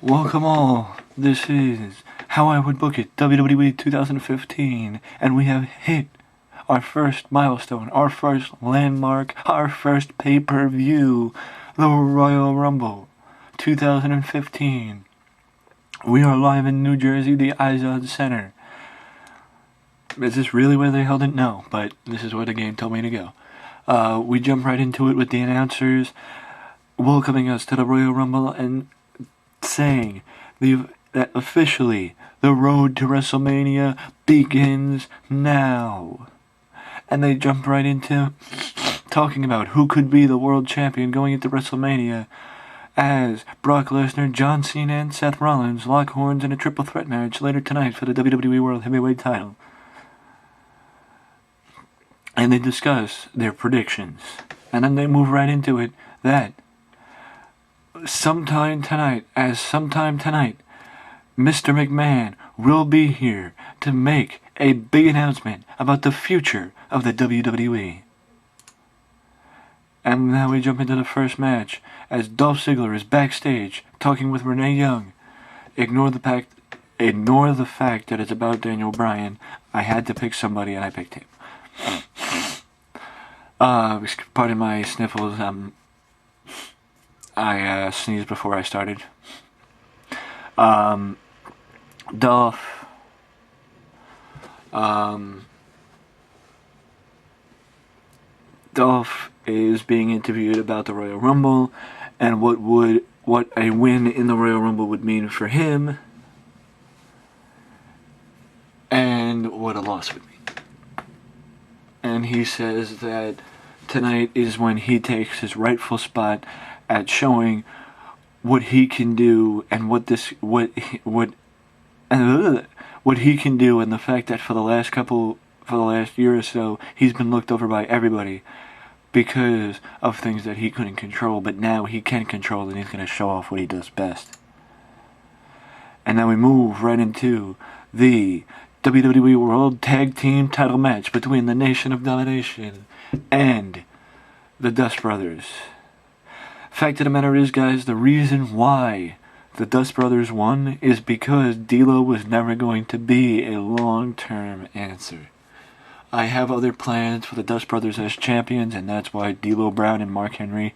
Welcome all. This is How I Would Book It, WWE 2015, and we have hit our first milestone, our first landmark, our first pay-per-view, the Royal Rumble 2015. We are live in New Jersey, the Izod Center. Is this really where they held it? No, but this is where the game told me to go. We jump right into it with the announcers welcoming us to the Royal Rumble and saying that officially the road to WrestleMania begins now. And they jump right into talking about who could be the world champion going into WrestleMania, as Brock Lesnar, John Cena, and Seth Rollins lock horns in a triple threat match later tonight for the WWE World Heavyweight title. And they discuss their predictions. And then they move right into it that sometime tonight, Mr. McMahon will be here to make a big announcement about the future of the WWE. And now we jump into the first match, as Dolph Ziggler is backstage talking with Renee Young. Ignore the fact that it's about Daniel Bryan. I had to pick somebody and I picked him. Pardon my sniffles. I sneezed before I started. Dolph. Dolph is being interviewed about the Royal Rumble and what a win in the Royal Rumble would mean for him, and what a loss would mean. And he says that tonight is when he takes his rightful spot at showing what he can do and what he can do, and the fact that for the last year or so he's been looked over by everybody because of things that he couldn't control, but now he can control and he's going to show off what he does best. And then we move right into the WWE World Tag Team title match between the Nation of Domination and the Dust Brothers. Fact of the matter is, guys, the reason why the Dust Brothers won is because D'Lo was never going to be a long-term answer. I have other plans for the Dust Brothers as champions, and that's why D'Lo Brown and Mark Henry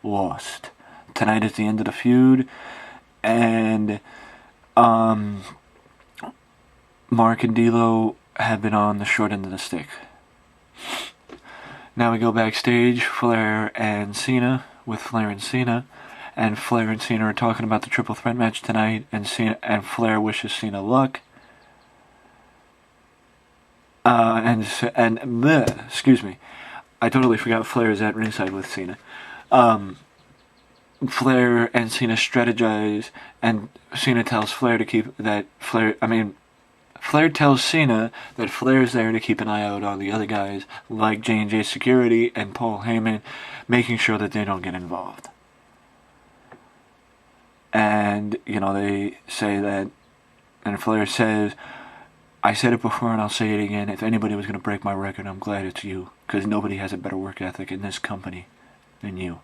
lost. Tonight is the end of the feud, and Mark and D'Lo have been on the short end of the stick. Now we go backstage, Flair and Cena, with Flair and Cena, and Flair and Cena are talking about the triple threat match tonight, and Flair wishes Cena luck. Excuse me, I totally forgot Flair is at ringside with Cena. Flair and Cena strategize, and Cena tells Flair to keep that Flair tells Cena that Flair's there to keep an eye out on the other guys, like J&J Security and Paul Heyman, making sure that they don't get involved. And, they say that, and Flair says, I said it before and I'll say it again, if anybody was going to break my record, I'm glad it's you, because nobody has a better work ethic in this company than you.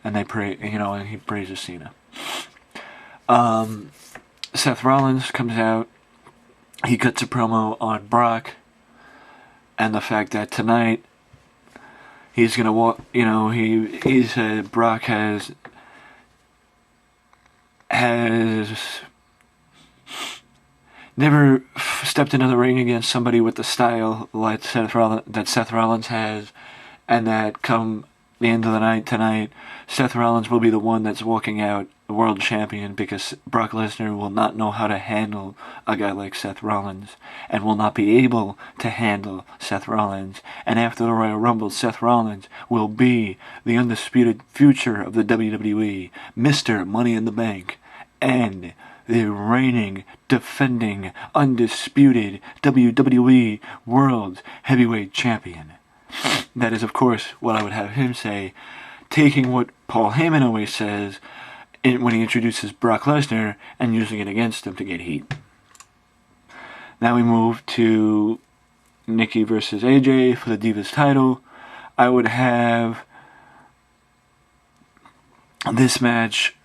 And they pray, and he praises Cena. Seth Rollins comes out. He cuts a promo on Brock and the fact that tonight he's going to walk, he said Brock has never stepped into the ring against somebody with the style like Seth Rollins has, and that come the end of the night tonight, Seth Rollins will be the one that's walking out the world champion, because Brock Lesnar will not know how to handle a guy like Seth Rollins, and will not be able to handle Seth Rollins. And after the Royal Rumble, Seth Rollins will be the undisputed future of the WWE, Mr. Money in the Bank, and the reigning, defending, undisputed WWE World Heavyweight Champion. That is, of course, what I would have him say, taking what Paul Heyman always says when he introduces Brock Lesnar and using it against him to get heat. Now we move to Nikki versus AJ for the Divas title. I would have this match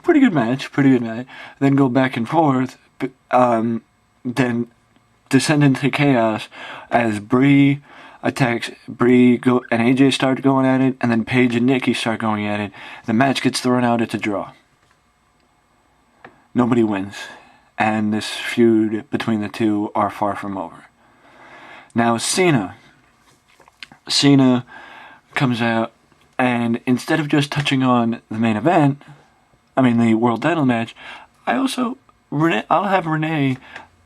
pretty good match. Then go back and forth. Then descend into chaos as Bree attacks and AJ start going at it, and then Paige and Nikki start going at it. The match gets thrown out. It's a draw. Nobody wins, and this feud between the two are far from over. Now Cena comes out, and instead of just touching on the main event, the world title match, I'll have Renee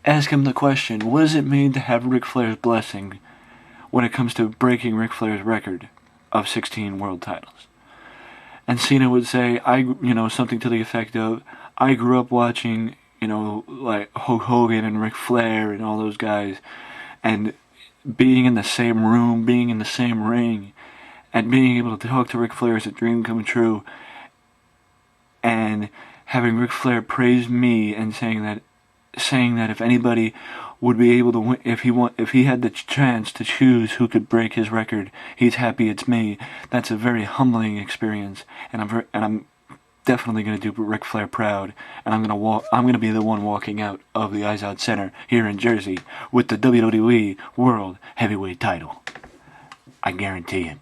ask him the question: what does it mean to have Ric Flair's blessing when it comes to breaking Ric Flair's record of 16 world titles? And Cena would say, something to the effect of, I grew up watching, like Hulk Hogan and Ric Flair and all those guys, and being in the same room, being in the same ring, and being able to talk to Ric Flair is a dream come true. And having Ric Flair praise me and saying that if anybody would be able to win, if he had the chance to choose who could break his record, he's happy it's me. That's a very humbling experience, and I'm definitely going to do Ric Flair proud, and I'm going to be the one walking out of the Eyes Out Center here in Jersey with the WWE World Heavyweight title. I guarantee it.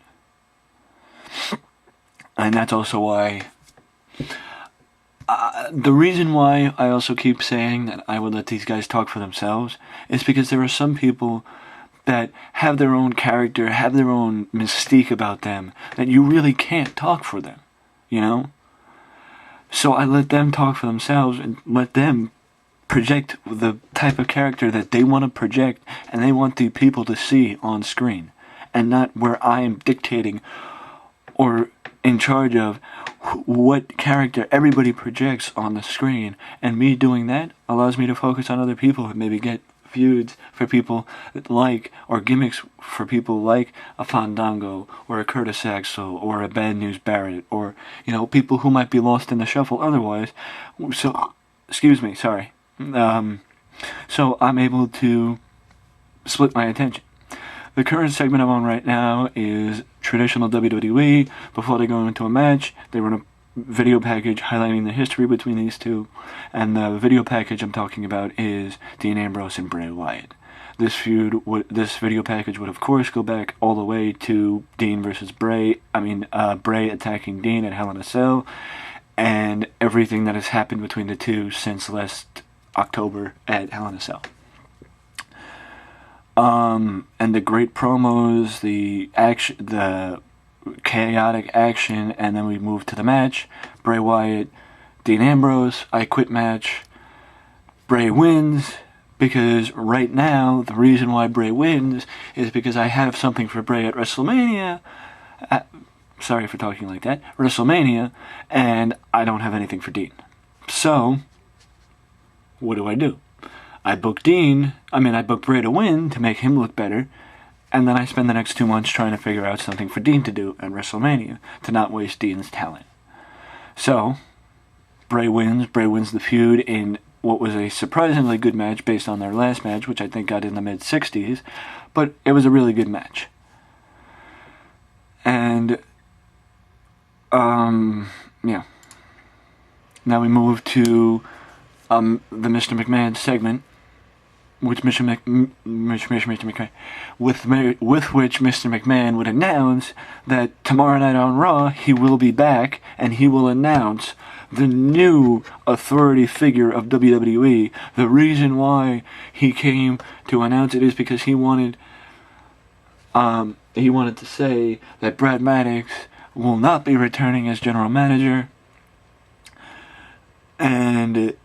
And that's also why the reason why I also keep saying that I would let these guys talk for themselves is because there are some people that have their own character, have their own mystique about them, that you really can't talk for them, So I let them talk for themselves and let them project the type of character that they want to project and they want the people to see on screen, and not where I am dictating or in charge of what character everybody projects on the screen. And me doing that allows me to focus on other people and maybe get feuds for people like, or gimmicks for people like a Fandango or a Curtis Axel or a Bad News Barrett, or people who might be lost in the shuffle otherwise. So so I'm able to split my attention. The current segment I'm on right now is traditional WWE. Before they go into a match, they run a video package highlighting the history between these two, and the video package I'm talking about is Dean Ambrose and Bray Wyatt. This video package would of course go back all the way to Dean versus Bray. Bray attacking Dean at Hell in a Cell, and everything that has happened between the two since last October at Hell in a Cell. And the great promos, the action, the chaotic action, and then we move to the match. Bray Wyatt, Dean Ambrose, I Quit match. Bray wins, because right now, the reason why Bray wins is because I have something for Bray at WrestleMania. Sorry for talking like that. WrestleMania, and I don't have anything for Dean. So, what do? I book Bray to win to make him look better, and then I spend the next 2 months trying to figure out something for Dean to do at WrestleMania to not waste Dean's talent. So, Bray wins the feud in what was a surprisingly good match based on their last match, which I think got in the mid-60s, but it was a really good match. And, yeah. Now we move to the Mr. McMahon segment, with which Mr. McMahon would announce that tomorrow night on Raw he will be back and he will announce the new authority figure of WWE. The reason why he came to announce it is because he wanted to say that Brad Maddox will not be returning as general manager, and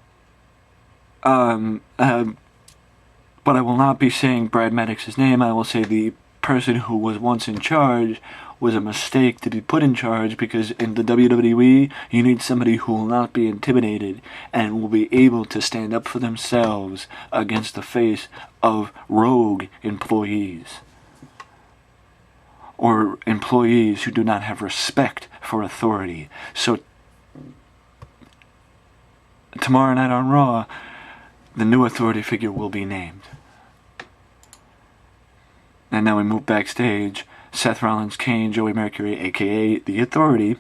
but I will not be saying Brad Maddox's name. I will say the person who was once in charge was a mistake to be put in charge, because in the WWE, you need somebody who will not be intimidated and will be able to stand up for themselves against the face of rogue employees, or employees who do not have respect for authority. So tomorrow night on Raw, the new authority figure will be named. And now we move backstage. Seth Rollins, Kane, Joey Mercury, aka The Authority,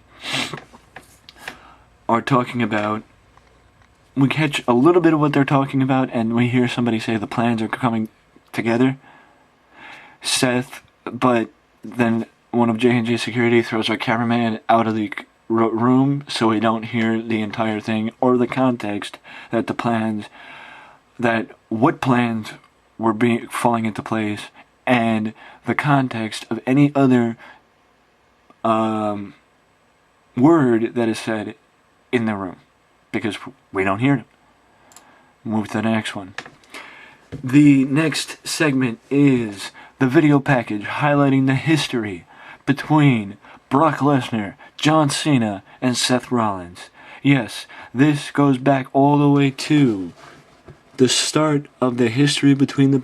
are talking about, we catch a little bit of what they're talking about, and we hear somebody say the plans are coming together. But then one of J&J security throws our cameraman out of the room so we don't hear the entire thing or the context that what plans were falling into place, and the context of any other word that is said in the room, because we don't hear it. Move to the next one. The next segment is the video package highlighting the history between Brock Lesnar, John Cena, and Seth Rollins. Yes, this goes back all the way to the start of the history between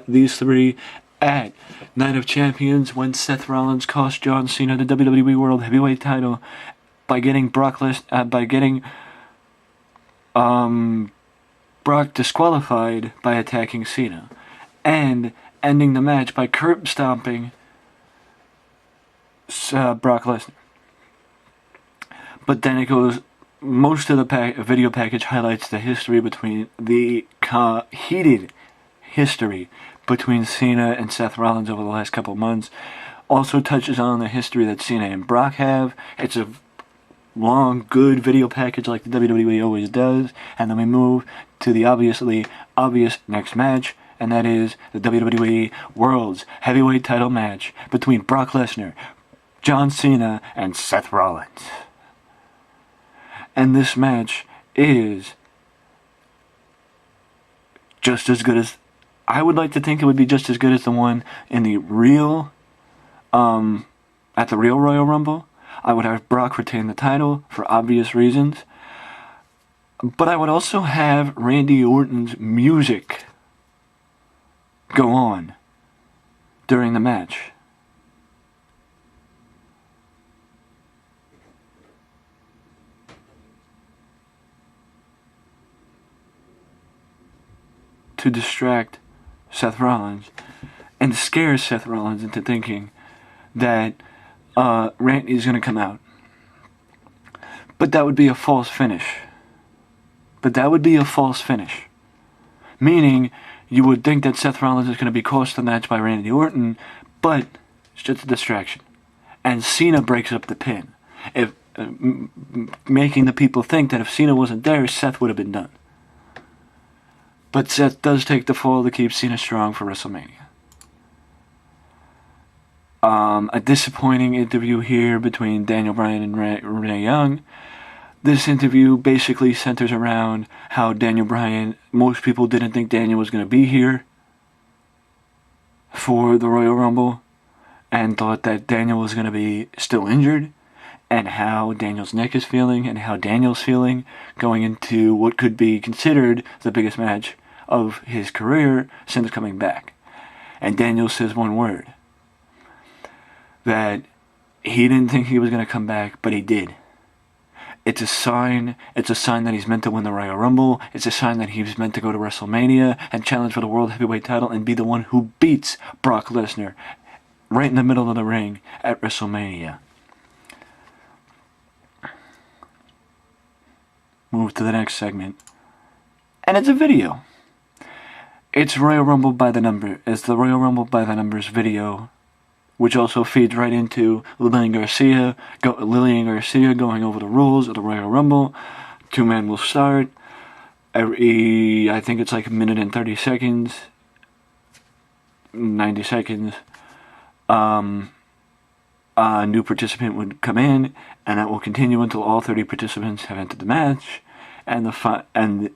these three at Night of Champions, when Seth Rollins cost John Cena the WWE World Heavyweight title by getting Brock disqualified by attacking Cena, and ending the match by curb stomping Brock Lesnar. But then it goes, most of the video package highlights the history between the heated history between Cena and Seth Rollins over the last couple of months. Also touches on the history that Cena and Brock have. It's a long, good video package like the WWE always does. And then we move to the obviously obvious next match, and that is the WWE World's Heavyweight title match between Brock Lesnar, John Cena, and Seth Rollins. And this match is just as good as, I would like to think it would be just as good as the one in the real, at the real Royal Rumble. I would have Brock retain the title for obvious reasons. But I would also have Randy Orton's music go on during the match. To distract Seth Rollins and scare Seth Rollins into thinking that Randy's going to come out. But that would be a false finish. Meaning, you would think that Seth Rollins is going to be cost the match by Randy Orton, but it's just a distraction. And Cena breaks up the pin, making the people think that if Cena wasn't there, Seth would have been done. But Seth does take the fall to keep Cena strong for WrestleMania. A disappointing interview here between Daniel Bryan and Renee Young. This interview basically centers around how Daniel Bryan, most people didn't think Daniel was going to be here for the Royal Rumble, and thought that Daniel was going to be still injured, and how Daniel's neck is feeling, and how Daniel's feeling going into what could be considered the biggest match of his career since coming back. And Daniel says one word, that he didn't think he was going to come back, but he did. It's a sign that he's meant to win the Royal Rumble. It's a sign that he's meant to go to WrestleMania and challenge for the World Heavyweight title and be the one who beats Brock Lesnar right in the middle of the ring at WrestleMania. Move to the next segment. And it's a video. It's Royal Rumble by the Number. It's the Royal Rumble by the Numbers video, which also feeds right into Lillian Garcia going over the rules of the Royal Rumble. 2 men will start. I think it's like a minute and 30 seconds. 90 seconds. A new participant would come in, and that will continue until all 30 participants have entered the match. And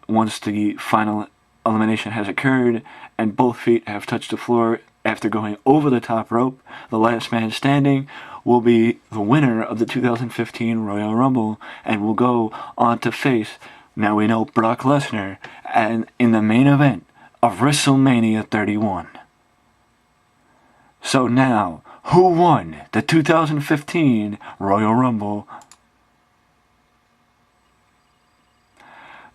once the final elimination has occurred, and both feet have touched the floor after going over the top rope, the last man standing will be the winner of the 2015 Royal Rumble and will go on to face, now we know, Brock Lesnar, and in the main event of WrestleMania 31. So now, who won the 2015 Royal Rumble?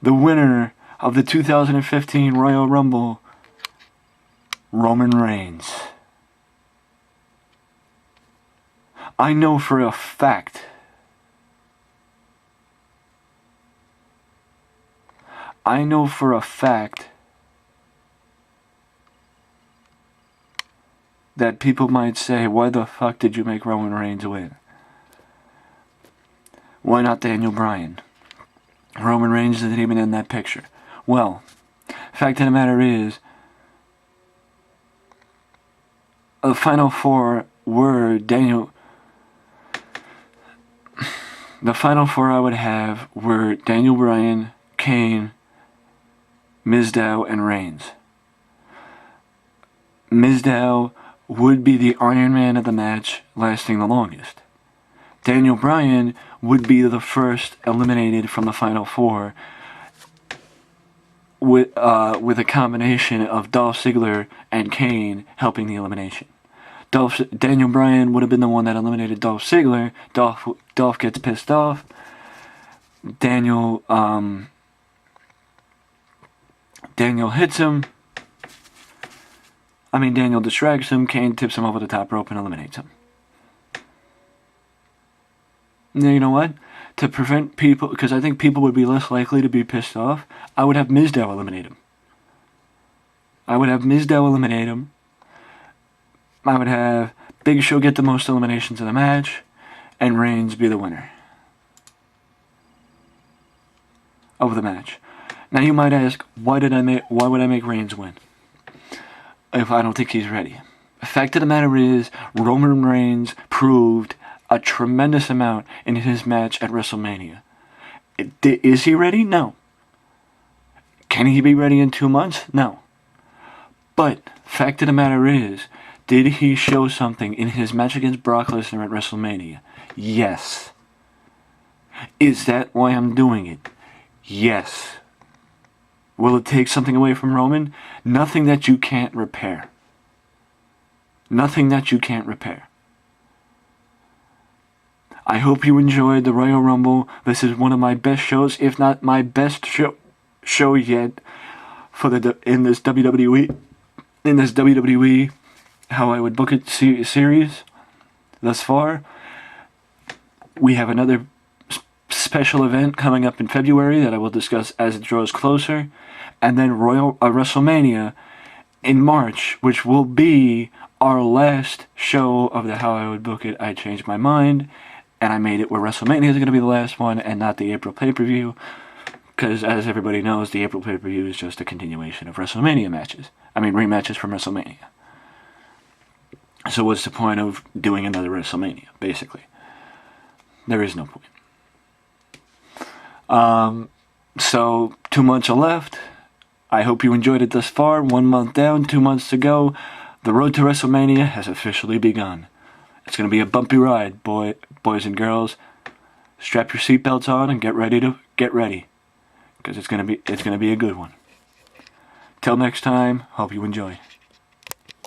The winner of the 2015 Royal Rumble, Roman Reigns. I know for a fact I know for a fact that people might say, why the fuck did you make Roman Reigns win? Why not Daniel Bryan? Roman Reigns isn't even in that picture. Well, fact of the matter is, the final four were The final four I would have were Daniel Bryan, Kane, Mizdow, and Reigns. Mizdow would be the Iron Man of the match, lasting the longest. Daniel Bryan would be the first eliminated from the final four, with a combination of Dolph Ziggler and Kane helping the elimination. Daniel Bryan would have been the one that eliminated Dolph Ziggler. Dolph gets pissed off. Daniel hits him. Daniel distracts him. Kane tips him over the top rope and eliminates him. Now, you know what? To prevent people, because I think people would be less likely to be pissed off, I would have Mizdow eliminate him. I would have Big Show get the most eliminations in the match, and Reigns be the winner of the match. Now you might ask, why would I make Reigns win if I don't think he's ready? The fact of the matter is, Roman Reigns proved a tremendous amount in his match at WrestleMania. Is he ready? No. Can he be ready in 2 months? No. But fact of the matter is, did he show something in his match against Brock Lesnar at WrestleMania? Yes. Is that why I'm doing it? Yes. Will it take something away from Roman? Nothing that you can't repair. Nothing that you can't repair. I hope you enjoyed the Royal Rumble. This is one of my best shows, if not my best show yet in this WWE How I Would Book It series thus far. We have another special event coming up in February that I will discuss as it draws closer, and then WrestleMania in March, which will be our last show of the How I Would Book It. I changed my mind, and I made it where WrestleMania is going to be the last one and not the April pay-per-view, because as everybody knows, the April pay-per-view is just a continuation of WrestleMania matches. Rematches from WrestleMania. So what's the point of doing another WrestleMania, basically? There is no point. So 2 months are left. I hope you enjoyed it thus far. 1 month down, 2 months to go. The road to WrestleMania has officially begun. It's going to be a bumpy ride, boys and girls. Strap your seatbelts on and get ready, because it's going to be a good one. Till next time, hope you enjoy.